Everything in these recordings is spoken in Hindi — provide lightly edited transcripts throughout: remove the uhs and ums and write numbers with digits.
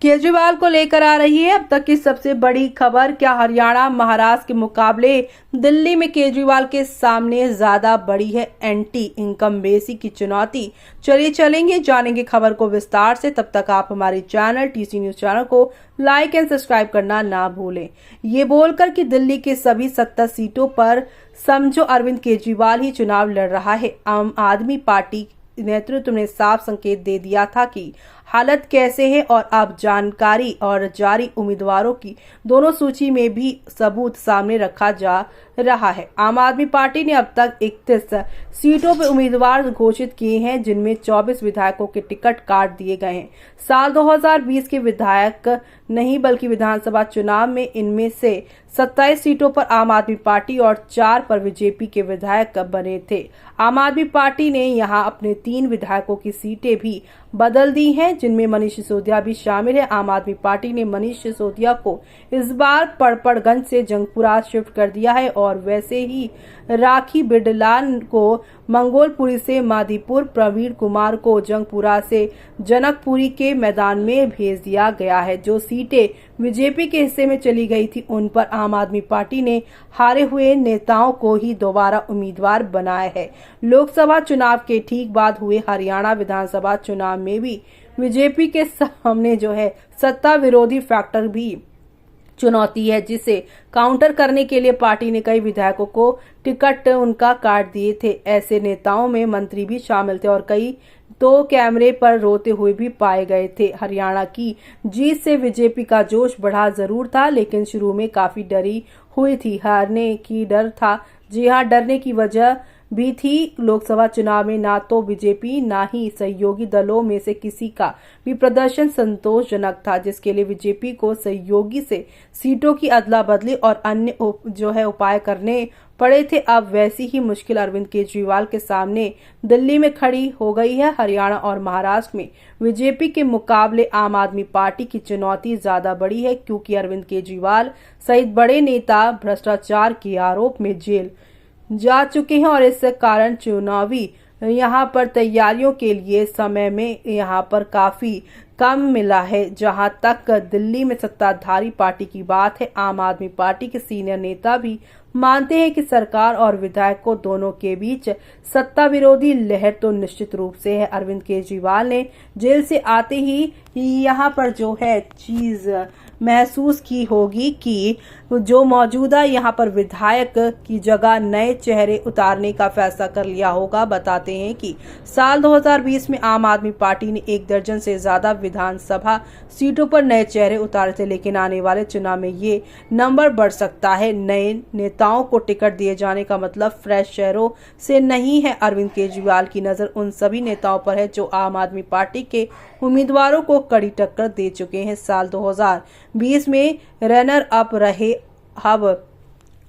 केजरीवाल को लेकर आ रही है अब तक की सबसे बड़ी खबर। क्या हरियाणा महाराष्ट्र के मुकाबले दिल्ली में केजरीवाल के सामने ज्यादा बड़ी है एंटी इनकम्बेंसी की चुनौती? चलिए चलेंगे जानेंगे खबर को विस्तार से। तब तक आप हमारे चैनल टीसी न्यूज चैनल को लाइक एंड सब्सक्राइब करना ना भूलें। ये बोलकर कि दिल्ली के सभी 70 सीटों पर समझो अरविंद केजरीवाल ही चुनाव लड़ रहा है। आम आदमी पार्टी नेतृत्व ने साफ संकेत दे दिया था कि हालत कैसे है और अब जानकारी और जारी उम्मीदवारों की दोनों सूची में भी सबूत सामने रखा जा रहा है। आम आदमी पार्टी ने अब तक 31 सीटों पर उम्मीदवार घोषित किए हैं, जिनमें 24 विधायकों के टिकट काट दिए गए हैं। साल 2020 के विधायक नहीं बल्कि विधानसभा चुनाव में इनमें से 27 सीटों पर आम आदमी पार्टी और 4 पर बीजेपी के विधायक बने थे। आम आदमी पार्टी ने यहां अपने 3 विधायकों की सीटें भी बदल दी हैं, जिनमें मनीष सिसोदिया भी शामिल है। आम आदमी पार्टी ने मनीष सिसोदिया को इस बार पड़पड़गंज से जंगपुरा शिफ्ट कर दिया है और वैसे ही राखी बिडलान को मंगोलपुरी से मादीपुर, प्रवीण कुमार को जंगपुरा से जनकपुरी के मैदान में भेज दिया गया है। जो सीटें बीजेपी के हिस्से में चली गई थी, उन पर आम आदमी पार्टी ने हारे हुए नेताओं को ही दोबारा उम्मीदवार बनाया है। लोकसभा चुनाव के ठीक बाद हुए हरियाणा विधानसभा चुनाव में भी बीजेपी के सामने जो है सत्ता विरोधी फैक्टर भी चुनौती है, जिसे काउंटर करने के लिए पार्टी ने कई विधायकों को टिकट उनका काट दिए थे। ऐसे नेताओं में मंत्री भी शामिल थे और कई तो कैमरे पर रोते हुए भी पाए गए थे। हरियाणा की जीत से बीजेपी का जोश बढ़ा जरूर था, लेकिन शुरू में काफी डरी हुई थी। हारने की डर था। जी हाँ, डरने की वजह भी थी। लोकसभा चुनाव में ना तो बीजेपी ना ही सहयोगी दलों में से किसी का भी प्रदर्शन संतोषजनक था, जिसके लिए बीजेपी को सहयोगी से सीटों की अदला बदली और अन्य उपाय करने पड़े थे। अब वैसी ही मुश्किल अरविंद केजरीवाल के सामने दिल्ली में खड़ी हो गई है। हरियाणा और महाराष्ट्र में बीजेपी के मुकाबले आम आदमी पार्टी की चुनौती ज्यादा बड़ी है, क्योंकि अरविंद केजरीवाल सहित बड़े नेता भ्रष्टाचार के आरोप में जेल जा चुके हैं और इस कारण चुनावी यहां पर तैयारियों के लिए समय में यहां पर काफी कम मिला है। जहां तक दिल्ली में सत्ताधारी पार्टी की बात है, आम आदमी पार्टी के सीनियर नेता भी मानते हैं कि सरकार और विधायकों दोनों के बीच सत्ता विरोधी लहर तो निश्चित रूप से है। अरविंद केजरीवाल ने जेल से आते ही यहाँ पर जो है चीज महसूस की होगी कि जो मौजूदा यहाँ पर विधायक की जगह नए चेहरे उतारने का फैसला कर लिया होगा। बताते हैं कि साल 2020 में आम आदमी पार्टी ने 1 दर्जन से ज्यादा विधानसभा सीटों पर नए चेहरे उतारे थे, लेकिन आने वाले चुनाव में ये नंबर बढ़ सकता है। नए नेताओं को टिकट दिए जाने का मतलब फ्रेश चेहरों से नहीं है। अरविंद केजरीवाल की नजर उन सभी नेताओं पर है जो आम आदमी पार्टी के उम्मीदवारों को कड़ी टक्कर दे चुके हैं। साल 2020 में रनर अप रहे। अब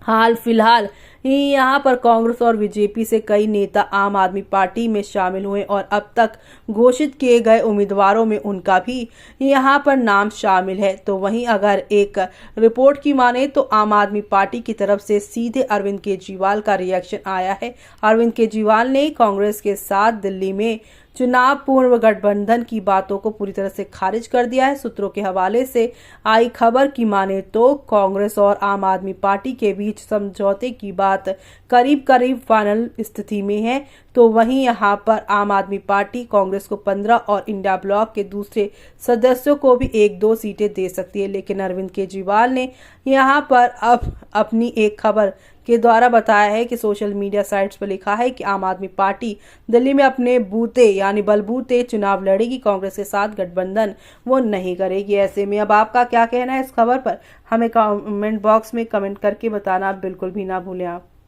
हाल फिलहाल यहाँ पर कांग्रेस और बीजेपी से कई नेता आम आदमी पार्टी में शामिल हुए और अब तक घोषित किए गए उम्मीदवारों में उनका भी यहाँ पर नाम शामिल है। तो वहीं अगर एक रिपोर्ट की माने तो आम आदमी पार्टी की तरफ से सीधे अरविंद केजरीवाल का रिएक्शन आया है। अरविंद केजरीवाल ने कांग्रेस के साथ दिल्ली में चुनाव पूर्व गठबंधन की बातों को पूरी तरह से खारिज कर दिया है। सूत्रों के हवाले से आई खबर की माने तो कांग्रेस और आम आदमी पार्टी के बीच समझौते की बात करीब करीब फाइनल स्थिति में है। तो वहीं यहां पर आम आदमी पार्टी कांग्रेस को 15 और इंडिया ब्लॉक के दूसरे सदस्यों को भी 1-2 सीटें दे सकती है, लेकिन अरविंद केजरीवाल ने यहां पर अब अपनी एक खबर के द्वारा बताया है कि सोशल मीडिया साइट्स पर लिखा है कि आम आदमी पार्टी दिल्ली में अपने बूते यानी बलबूते चुनाव लड़ेगी, कांग्रेस के साथ गठबंधन वो नहीं करेगी। ऐसे में अब आपका क्या कहना है इस खबर पर? हमें कमेंट बॉक्स में कमेंट करके बताना बिल्कुल भी ना भूलें आप।